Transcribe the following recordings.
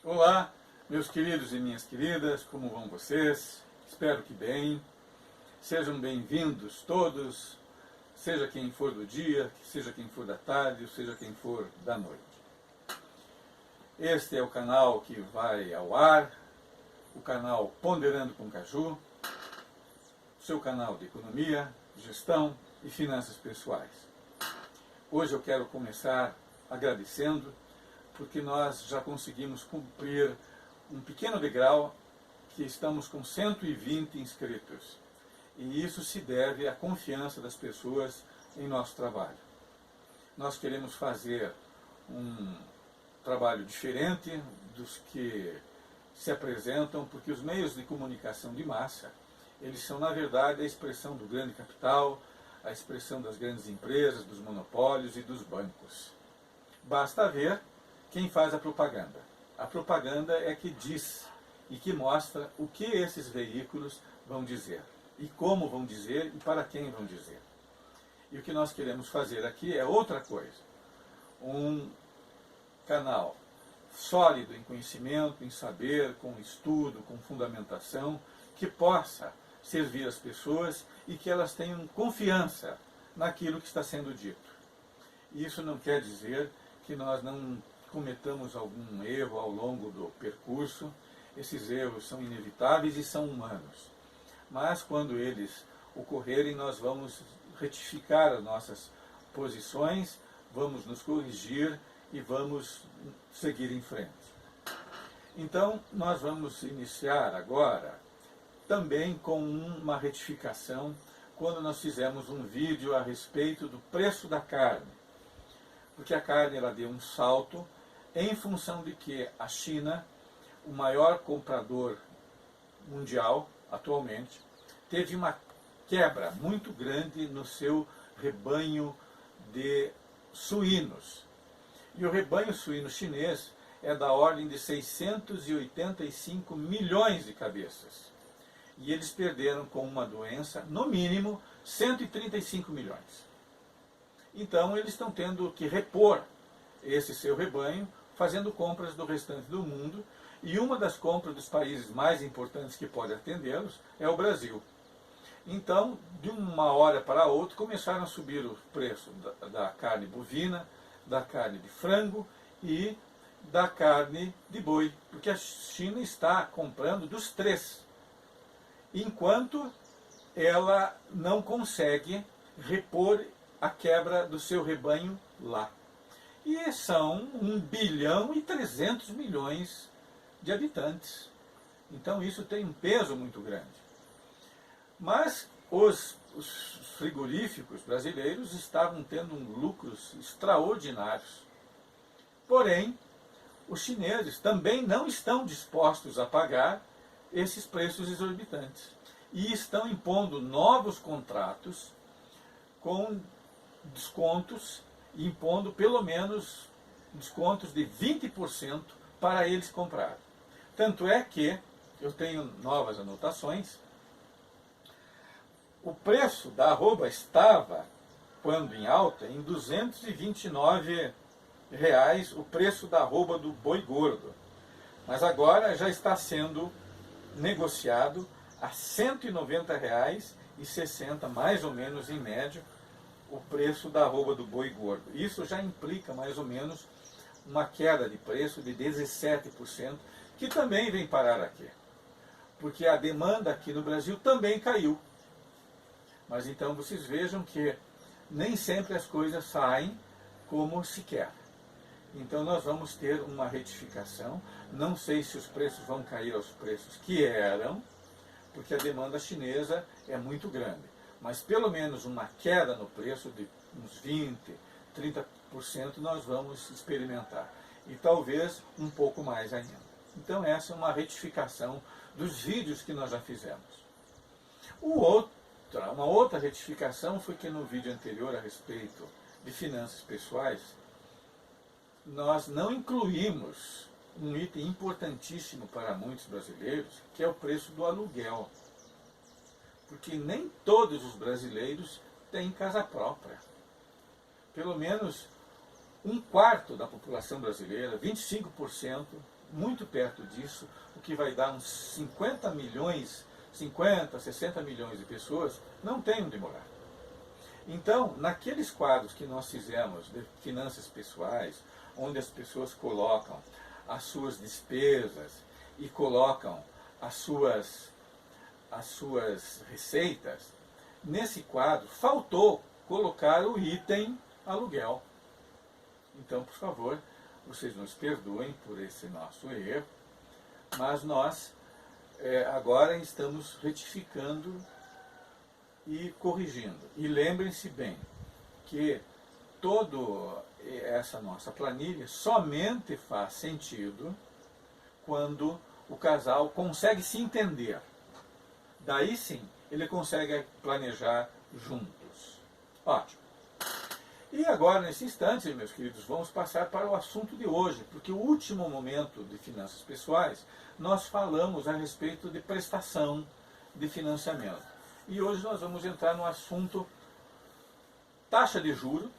Olá, meus queridos e minhas queridas, como vão vocês? Espero que bem. Sejam bem-vindos todos, seja quem for do dia, seja quem for da tarde, seja quem for da noite. Este é o canal que vai ao ar, o canal Ponderando com Caju, seu canal de economia, gestão e finanças pessoais. Hoje eu quero começar agradecendo, porque nós já conseguimos cumprir um pequeno degrau, que estamos com 120 inscritos. E isso se deve à confiança das pessoas em nosso trabalho. Nós queremos fazer um trabalho diferente dos que se apresentam, porque os meios de comunicação de massa, eles são, na verdade, a expressão do grande capital, a expressão das grandes empresas, dos monopólios e dos bancos. Basta ver quem faz a propaganda. A propaganda é que diz e que mostra o que esses veículos vão dizer, e como vão dizer e para quem vão dizer. E o que nós queremos fazer aqui é outra coisa. Um canal sólido em conhecimento, em saber, com estudo, com fundamentação, que possa servir as pessoas e que elas tenham confiança naquilo que está sendo dito. E isso não quer dizer que nós não cometamos algum erro ao longo do percurso. Esses erros são inevitáveis e são humanos. Mas quando eles ocorrerem, nós vamos retificar as nossas posições, vamos nos corrigir e vamos seguir em frente. Então, nós vamos iniciar agora também com uma retificação, quando nós fizemos um vídeo a respeito do preço da carne. Porque a carne ela deu um salto em função de que a China, o maior comprador mundial atualmente, teve uma quebra muito grande no seu rebanho de suínos. E o rebanho suíno chinês é da ordem de 685 milhões de cabeças. E eles perderam com uma doença, no mínimo, 135 milhões. Então eles estão tendo que repor esse seu rebanho, fazendo compras do restante do mundo, e uma das compras dos países mais importantes que pode atendê-los é o Brasil. Então, de uma hora para outra, começaram a subir o preço da carne bovina, da carne de frango e da carne de boi, porque a China está comprando dos três, enquanto ela não consegue repor a quebra do seu rebanho lá. E são 1 bilhão e 300 milhões de habitantes. Então isso tem um peso muito grande. Mas os frigoríficos brasileiros estavam tendo lucros extraordinários. Porém, os chineses também não estão dispostos a pagar esses preços exorbitantes. E estão impondo novos contratos com descontos, impondo pelo menos descontos de 20% para eles comprarem. Tanto é que, eu tenho novas anotações, o preço da arroba estava, quando em alta, em R$ 229 o preço da arroba do boi gordo. Mas agora já está sendo negociado a R$ 190,60, mais ou menos em média, o preço da arroba do boi gordo. Isso já implica mais ou menos uma queda de preço de 17%, que também vem parar aqui. Porque a demanda aqui no Brasil também caiu. Mas então vocês vejam que nem sempre as coisas saem como se quer. Então nós vamos ter uma retificação. Não sei se os preços vão cair aos preços que eram, porque a demanda chinesa é muito grande. Mas pelo menos uma queda no preço de uns 20%, 30% nós vamos experimentar. E talvez um pouco mais ainda. Então essa é uma retificação dos vídeos que nós já fizemos. Uma outra retificação foi que no vídeo anterior a respeito de finanças pessoais, nós não incluímos um item importantíssimo para muitos brasileiros, que é o preço do aluguel. Porque nem todos os brasileiros têm casa própria. Pelo menos 1/4 da população brasileira, 25%, muito perto disso, o que vai dar uns 50 milhões, 50, 60 milhões de pessoas não têm onde morar. Então, naqueles quadros que nós fizemos de finanças pessoais, onde as pessoas colocam as suas despesas e colocam as suas receitas, nesse quadro faltou colocar o item aluguel. Então, por favor, vocês nos perdoem por esse nosso erro, mas nós agora estamos retificando e corrigindo. E lembrem-se bem que toda essa nossa planilha somente faz sentido quando o casal consegue se entender. Daí sim, ele consegue planejar juntos. Ótimo. E agora, nesse instante, meus queridos, vamos passar para o assunto de hoje, porque o último momento de finanças pessoais, nós falamos a respeito de prestação de financiamento. E hoje nós vamos entrar no assunto taxa de juro,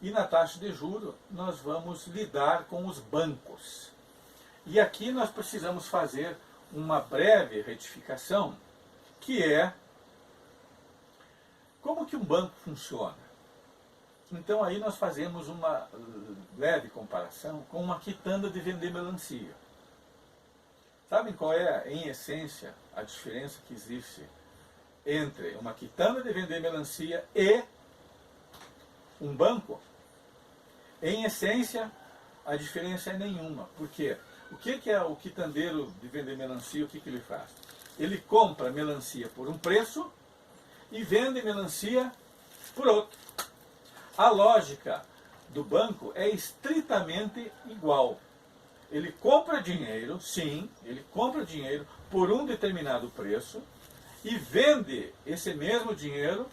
e na taxa de juro nós vamos lidar com os bancos. E aqui nós precisamos fazer uma breve retificação, que é como que um banco funciona. Então aí nós fazemos uma leve comparação com uma quitanda de vender melancia. Sabem qual é, em essência, a diferença que existe entre uma quitanda de vender melancia e um banco? Em essência, a diferença é nenhuma. Por quê? O que é o quitandeiro de vender melancia? O que ele faz? Ele compra melancia por um preço e vende melancia por outro. A lógica do banco é estritamente igual. Ele compra dinheiro, sim, ele compra dinheiro por um determinado preço e vende esse mesmo dinheiro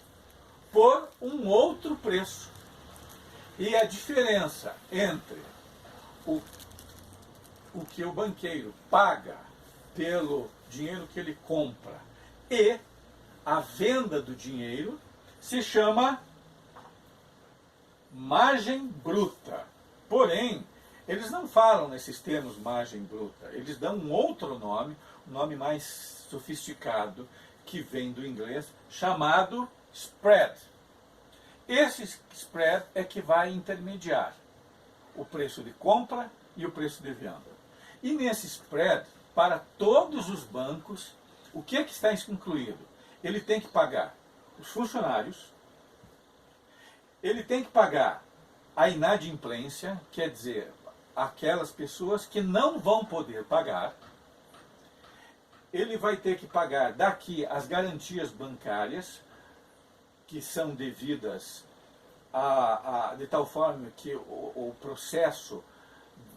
por um outro preço. E a diferença entre o que o banqueiro paga pelo dinheiro que ele compra e a venda do dinheiro se chama margem bruta. Porém, eles não falam nesses termos margem bruta, eles dão um outro nome, um nome mais sofisticado, que vem do inglês, chamado spread. Esse spread é que vai intermediar o preço de compra e o preço de venda. E nesse spread, para todos os bancos, o que está incluído? Ele tem que pagar os funcionários, ele tem que pagar a inadimplência, quer dizer, aquelas pessoas que não vão poder pagar, ele vai ter que pagar daqui as garantias bancárias, que são devidas de tal forma que o processo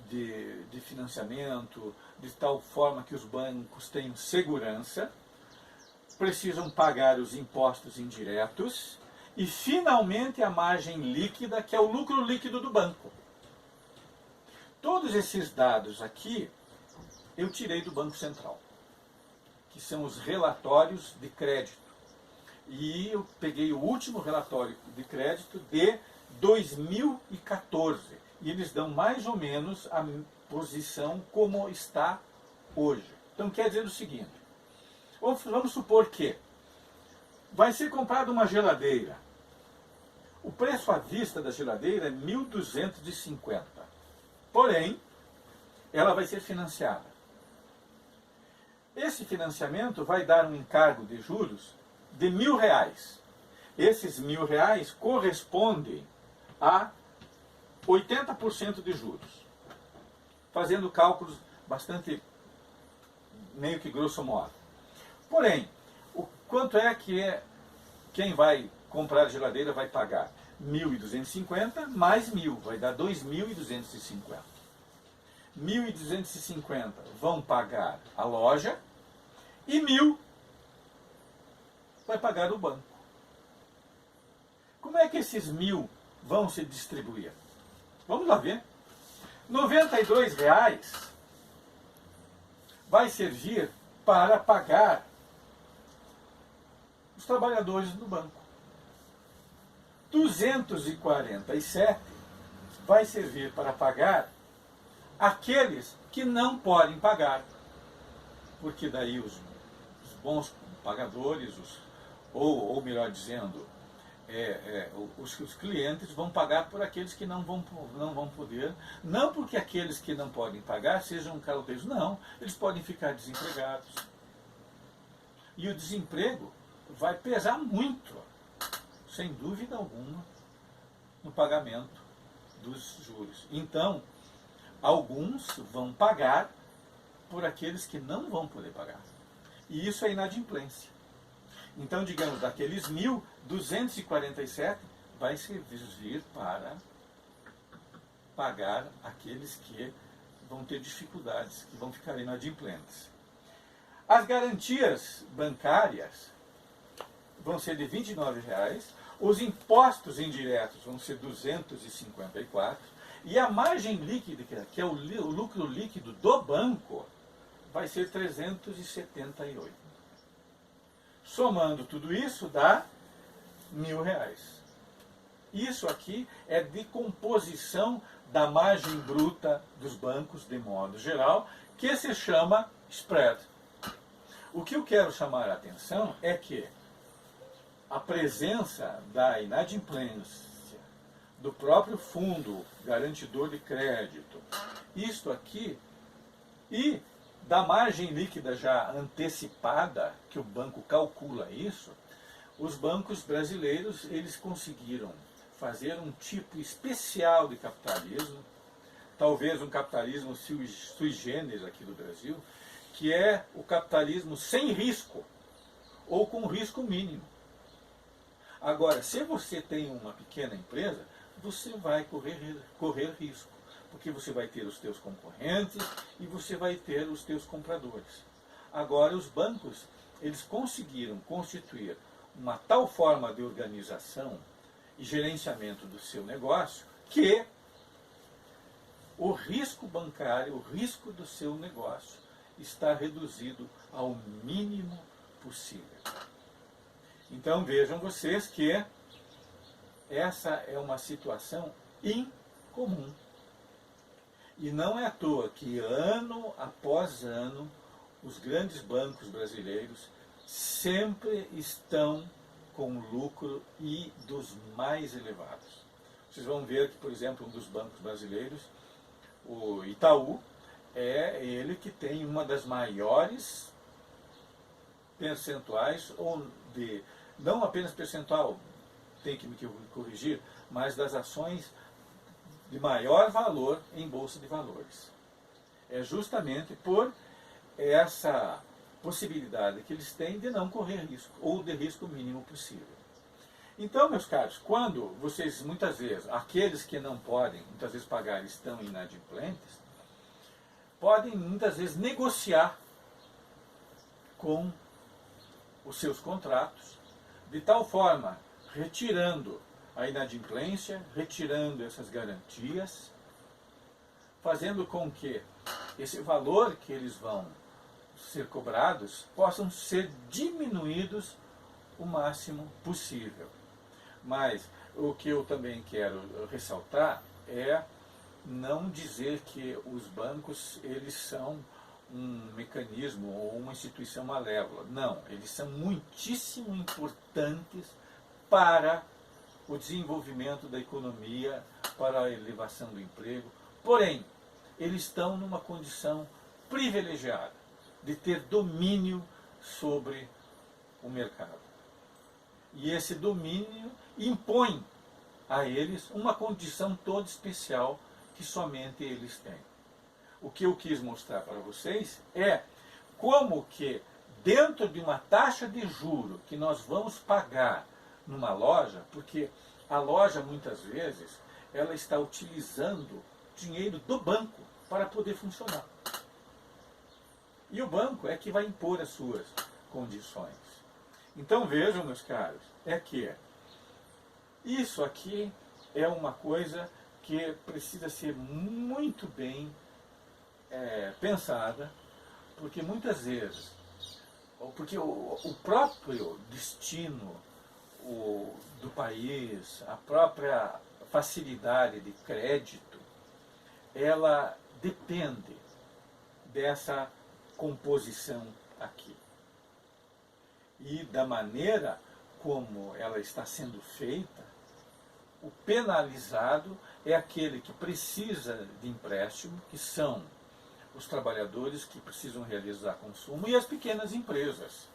de financiamento, de tal forma que os bancos tenham segurança, precisam pagar os impostos indiretos e, finalmente, a margem líquida, que é o lucro líquido do banco. Todos esses dados aqui eu tirei do Banco Central, que são os relatórios de crédito. E eu peguei o último relatório de crédito de 2014. E eles dão mais ou menos a posição como está hoje. Então quer dizer o seguinte, vamos supor que vai ser comprada uma geladeira. O preço à vista da geladeira é 1.250. Porém, ela vai ser financiada. Esse financiamento vai dar um encargo de juros de R$1.000. Esses R$1.000 correspondem a 80% de juros. Fazendo cálculos bastante, meio que grosso modo. Porém, o quanto é que quem vai comprar a geladeira vai pagar? 1.250 mais 1.000, vai dar 2.250. 1.250 vão pagar a loja e 1.000 vai pagar o banco. Como é que esses 1.000 vão se distribuir? Vamos lá ver. R$92 vai servir para pagar os trabalhadores do banco. 247 vai servir para pagar aqueles que não podem pagar, porque daí os bons pagadores, ou melhor dizendo, os clientes vão pagar por aqueles que não vão poder, não porque aqueles que não podem pagar sejam caloteiro, não, eles podem ficar desempregados. E o desemprego vai pesar muito, sem dúvida alguma, no pagamento dos juros. Então, alguns vão pagar por aqueles que não vão poder pagar. E isso é inadimplência. Então, digamos, daqueles 1.247, vai servir para pagar aqueles que vão ter dificuldades, que vão ficar inadimplentes. As garantias bancárias vão ser de R$ 29,00, os impostos indiretos vão ser 254, e a margem líquida, que é o lucro líquido do banco, vai ser 378. Somando tudo isso, dá R$ 1.000. Isso aqui é de composição da margem bruta dos bancos, de modo geral, que se chama spread. O que eu quero chamar a atenção é que a presença da inadimplência, do próprio fundo garantidor de crédito, isto aqui, e da margem líquida já antecipada, que o banco calcula isso, os bancos brasileiros, eles conseguiram fazer um tipo especial de capitalismo, talvez um capitalismo sui generis aqui do Brasil, que é o capitalismo sem risco, ou com risco mínimo. Agora, se você tem uma pequena empresa, você vai correr risco, porque você vai ter os teus concorrentes e você vai ter os teus compradores. Agora, os bancos, eles conseguiram constituir uma tal forma de organização e gerenciamento do seu negócio que o risco bancário, o risco do seu negócio está reduzido ao mínimo possível. Então vejam vocês que essa é uma situação incomum. E não é à toa que ano após ano os grandes bancos brasileiros sempre estão com lucro e dos mais elevados. Vocês vão ver que, por exemplo, um dos bancos brasileiros, o Itaú, é ele que tem uma das maiores percentuais, ou de, não apenas percentual, tem que me corrigir, mas das ações de maior valor em bolsa de valores. É justamente por essa possibilidade que eles têm de não correr risco, ou de risco mínimo possível. Então, meus caros, quando vocês, muitas vezes, aqueles que não podem, muitas vezes pagar, estão inadimplentes, podem, muitas vezes, negociar com os seus contratos, de tal forma, retirando a inadimplência, retirando essas garantias, fazendo com que esse valor que eles vão ser cobrados possam ser diminuídos o máximo possível. Mas o que eu também quero ressaltar é não dizer que os bancos eles são um mecanismo ou uma instituição malévola. Não, eles são muitíssimo importantes para o desenvolvimento da economia, para a elevação do emprego. Porém, eles estão numa condição privilegiada de ter domínio sobre o mercado. E esse domínio impõe a eles uma condição toda especial que somente eles têm. O que eu quis mostrar para vocês é como que dentro de uma taxa de juro que nós vamos pagar numa loja, porque a loja muitas vezes ela está utilizando dinheiro do banco para poder funcionar. E o banco é que vai impor as suas condições. Então vejam, meus caros, é que isso aqui é uma coisa que precisa ser muito bem pensada, porque muitas vezes, porque o próprio destino do país, a própria facilidade de crédito, ela depende dessa composição aqui. E da maneira como ela está sendo feita, o penalizado é aquele que precisa de empréstimo, que são os trabalhadores que precisam realizar consumo e as pequenas empresas.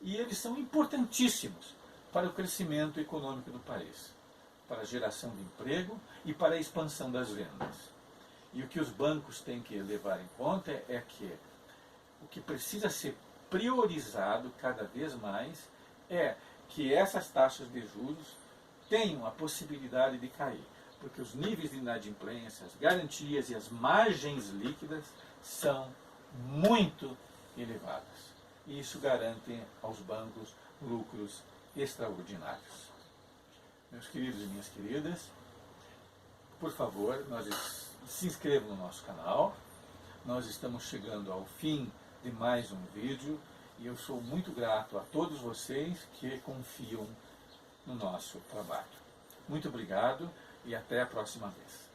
E eles são importantíssimos para o crescimento econômico do país, para a geração de emprego e para a expansão das vendas. E o que os bancos têm que levar em conta é que o que precisa ser priorizado cada vez mais é que essas taxas de juros tenham a possibilidade de cair, porque os níveis de inadimplência, as garantias e as margens líquidas são muito elevadas. E isso garante aos bancos lucros extraordinários. Meus queridos e minhas queridas, por favor, se inscrevam no nosso canal. Nós estamos chegando ao fim de mais um vídeo e eu sou muito grato a todos vocês que confiam no nosso trabalho. Muito obrigado e até a próxima vez.